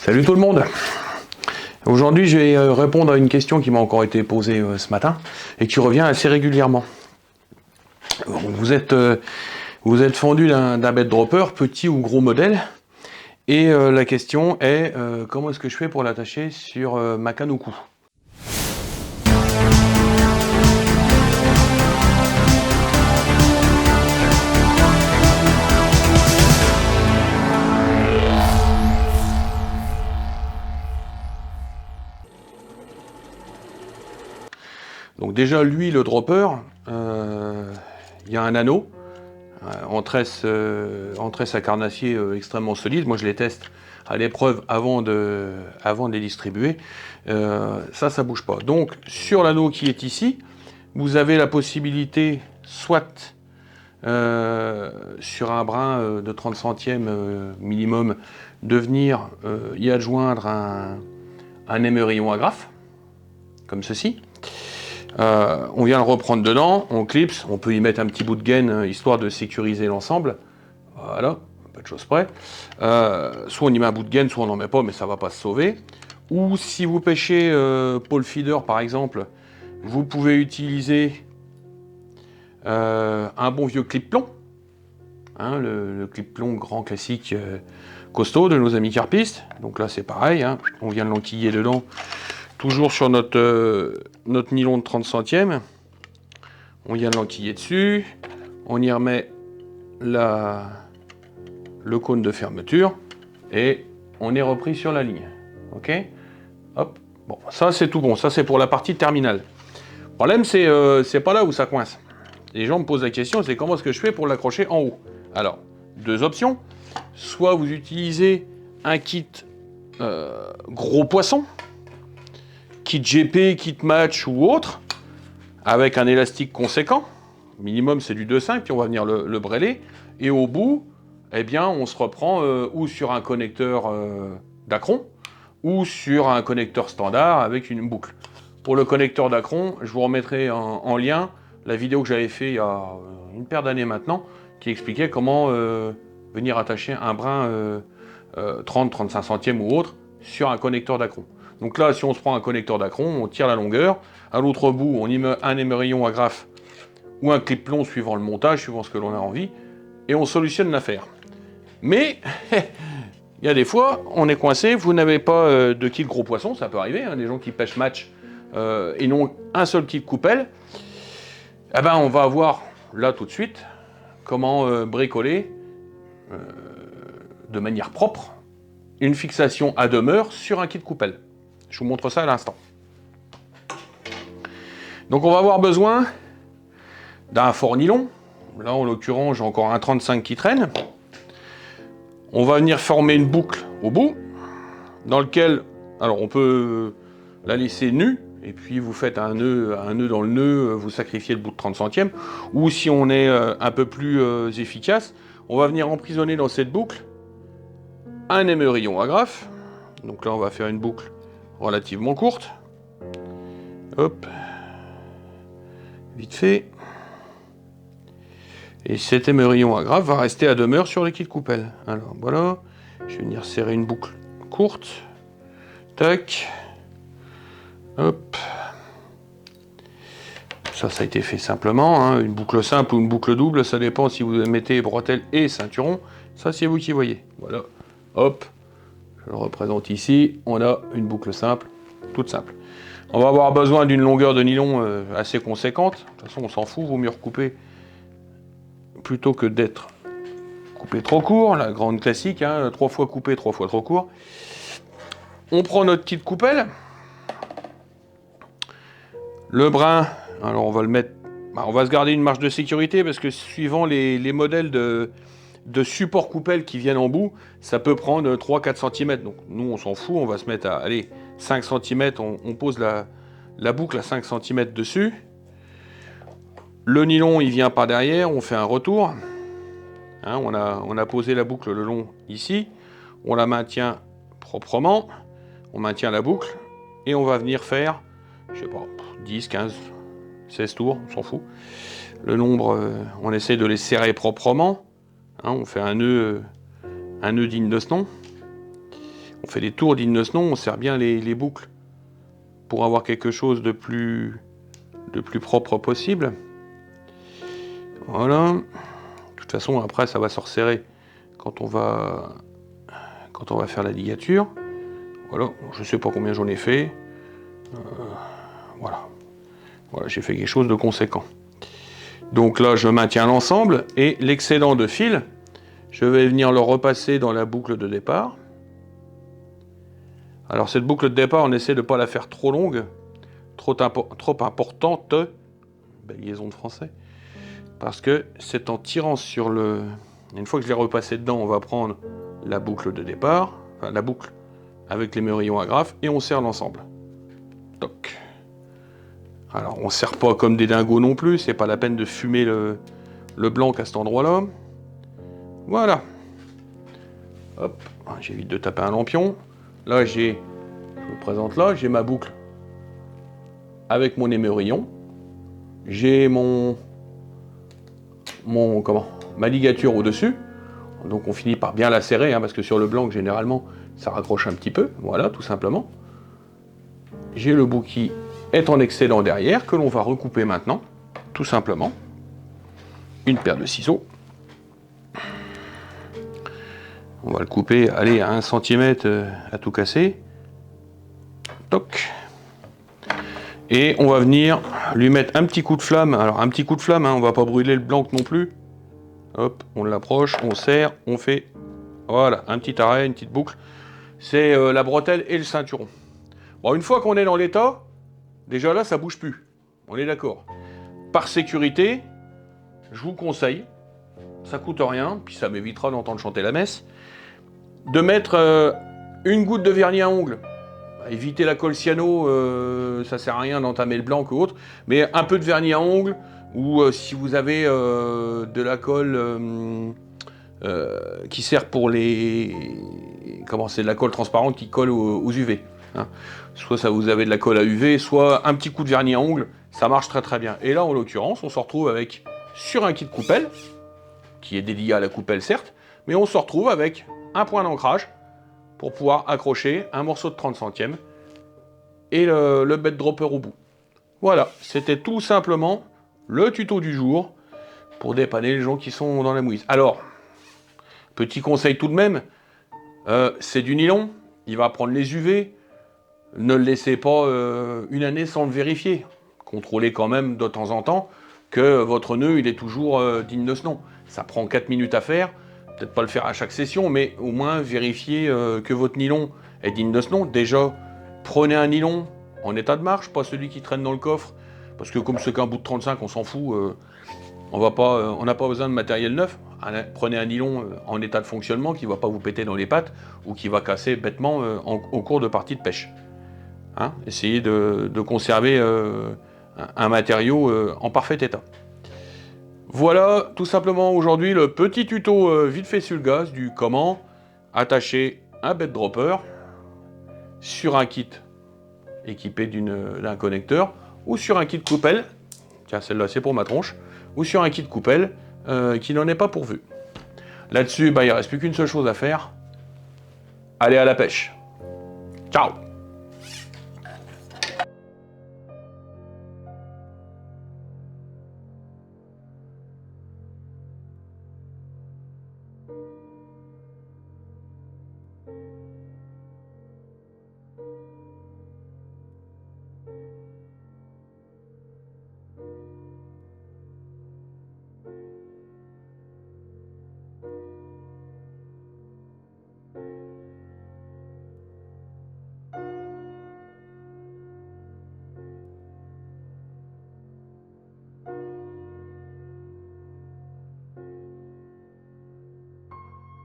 Salut tout le monde. Aujourd'hui, je vais répondre à une question qui m'a encore été posée ce matin et qui revient assez régulièrement. Vous êtes fendu d'un bed dropper, petit ou gros modèle, et la question est comment est-ce que je fais pour l'attacher sur ma canne au cou? Donc déjà, lui, le dropper, il y a un anneau en tresse à carnassier extrêmement solide. Moi, je les teste à l'épreuve avant de les distribuer. Ça bouge pas. Donc, sur l'anneau qui est ici, vous avez la possibilité, soit sur un brin de 30 centièmes minimum, de venir y adjoindre un émerillon agrafe, comme ceci. On vient le reprendre dedans, on clipse, on peut y mettre un petit bout de gaine histoire de sécuriser l'ensemble. Voilà, pas de choses près. Soit on y met un bout de gaine, soit on n'en met pas, mais ça va pas se sauver. Ou si vous pêchez pole feeder par exemple, vous pouvez utiliser un bon vieux clip plomb. Hein, le clip plomb grand classique costaud de nos amis carpistes. Donc là c'est pareil, hein, on vient l'enquiller dedans. Toujours sur notre nylon de 30 centièmes. On vient l'enquiller dessus. On y remet le cône de fermeture. Et on est repris sur la ligne. Ok? Hop. Bon, ça c'est tout bon. Ça c'est pour la partie terminale. Le problème c'est pas là où ça coince. Les gens me posent la question, c'est comment est-ce que je fais pour l'accrocher en haut? Alors, deux options. Soit vous utilisez un kit gros poisson, kit GP, kit match ou autre, avec un élastique conséquent, minimum c'est du 2,5, puis on va venir le breler, et au bout, eh bien, on se reprend ou sur un connecteur d'acron, ou sur un connecteur standard avec une boucle. Pour le connecteur d'acron, je vous remettrai en lien la vidéo que j'avais fait il y a une paire d'années maintenant, qui expliquait comment venir attacher un brin 30-35 centièmes ou autre sur un connecteur d'acron. Donc là, si on se prend un connecteur d'acron, on tire la longueur. À l'autre bout, on y met un émerillon agrafe ou un clip plomb suivant le montage, suivant ce que l'on a envie, et on solutionne l'affaire. Mais il y a des fois, on est coincé, vous n'avez pas de kit gros poisson, ça peut arriver, hein, des gens qui pêchent match et n'ont un seul kit coupelle. Eh ben, on va voir là tout de suite comment bricoler de manière propre une fixation à demeure sur un kit coupelle. Je vous montre ça à l'instant. Donc on va avoir besoin d'un fort nylon. Là en l'occurrence j'ai encore un 35 qui traîne. On va venir former une boucle au bout, dans lequel, alors on peut la laisser nue, et puis vous faites un nœud dans le nœud, vous sacrifiez le bout de 30 centièmes, ou si on est un peu plus efficace, on va venir emprisonner dans cette boucle un émerillon agrafe. Donc là on va faire une boucle relativement courte. Hop. Vite fait. Et cet émerillon agrafe va rester à demeure sur le kit coupelle. Alors voilà. Je vais venir serrer une boucle courte. Tac. Hop. Ça a été fait simplement. Hein. Une boucle simple ou une boucle double, ça dépend si vous mettez bretelle et ceinturon. Ça, c'est vous qui voyez. Voilà. Hop. Je le représente ici. On a une boucle simple, toute simple. On va avoir besoin d'une longueur de nylon assez conséquente. De toute façon, on s'en fout, vaut mieux recouper plutôt que d'être coupé trop court. La grande classique, hein, 3 fois coupé, 3 fois trop court. On prend notre kit coupelle. Le brin, alors on va le mettre... on va se garder une marge de sécurité parce que suivant les modèles de support coupelle qui viennent en bout, ça peut prendre 3-4 cm. Donc nous, on s'en fout, on va se mettre à... Allez, 5 cm, on pose la boucle à 5 cm dessus. Le nylon, il vient par derrière, on fait un retour. Hein, on a posé la boucle le long ici. On la maintient proprement. On maintient la boucle. Et on va venir faire, je sais pas, 10, 15, 16 tours, on s'en fout. Le nombre, on essaie de les serrer proprement. Hein, on fait un nœud digne de ce nom. fait des tours dignes de ce nom, on serre bien les boucles pour avoir quelque chose de plus propre possible. Voilà. De toute façon, après, ça va se resserrer quand on va faire la ligature. Voilà, je sais pas combien j'en ai fait. Voilà, j'ai fait quelque chose de conséquent. Donc là, je maintiens l'ensemble et l'excédent de fil, je vais venir le repasser dans la boucle de départ. Alors cette boucle de départ, on essaie de ne pas la faire trop longue, trop importante, belle liaison de français, parce que c'est en tirant sur le... Une fois que je l'ai repassé dedans, on va prendre la boucle de départ, enfin la boucle avec les merillons agrafes, et on serre l'ensemble. Toc. Alors on serre pas comme des dingos non plus, c'est pas la peine de fumer le blanc à cet endroit-là. Voilà. Hop, j'évite de taper un lampion. Là je vous présente là, j'ai ma boucle avec mon émerillon. J'ai ma ligature au-dessus. Donc on finit par bien la serrer, parce que sur le blanc, généralement, ça raccroche un petit peu. Voilà, tout simplement. J'ai le bout qui est en excédent derrière, que l'on va recouper maintenant, tout simplement. Une paire de ciseaux. On va le couper, allez, à 1 cm à tout casser. Toc. Et on va venir lui mettre un petit coup de flamme. Alors un petit coup de flamme, on va pas brûler le blanc non plus. Hop, on l'approche, on serre, on fait, voilà, un petit arrêt, une petite boucle. C'est la bretelle et le ceinturon. Bon, une fois qu'on est dans l'état, déjà là, ça bouge plus. On est d'accord. Par sécurité, je vous conseille, ça coûte rien, puis ça m'évitera d'entendre chanter la messe, de mettre une goutte de vernis à ongles. Éviter la colle cyano, ça sert à rien d'entamer le blanc ou autre, mais un peu de vernis à ongles, ou si vous avez de la colle qui sert pour les... c'est de la colle transparente qui colle aux UV. Soit ça vous avez de la colle à UV, soit un petit coup de vernis à ongles, ça marche très très bien. Et là, en l'occurrence, on se retrouve avec, sur un kit coupelle, qui est dédié à la coupelle certes, mais on se retrouve avec un point d'ancrage pour pouvoir accrocher un morceau de 30 centièmes et le bed dropper au bout. Voilà, c'était tout simplement le tuto du jour pour dépanner les gens qui sont dans la mouise. Alors, petit conseil tout de même, c'est du nylon, il va prendre les UV, ne le laissez pas une année sans le vérifier. Contrôlez quand même de temps en temps que votre nœud il est toujours digne de ce nom. Ça prend 4 minutes à faire, peut-être pas le faire à chaque session, mais au moins vérifier que votre nylon est digne de ce nom. Déjà, prenez un nylon en état de marche, pas celui qui traîne dans le coffre, parce que comme c'est qu'un bout de 35, on s'en fout, on n'a pas besoin de matériel neuf. Prenez un nylon en état de fonctionnement qui ne va pas vous péter dans les pattes ou qui va casser bêtement au cours de parties de pêche. Essayez de conserver un matériau en parfait état. Voilà tout simplement aujourd'hui le petit tuto vite fait sur le gaz du comment attacher un bed dropper sur un kit équipé d'un connecteur ou sur un kit coupelle, tiens celle-là c'est pour ma tronche, ou sur un kit coupelle qui n'en est pas pourvu. Là-dessus, il ne reste plus qu'une seule chose à faire, aller à la pêche. Ciao!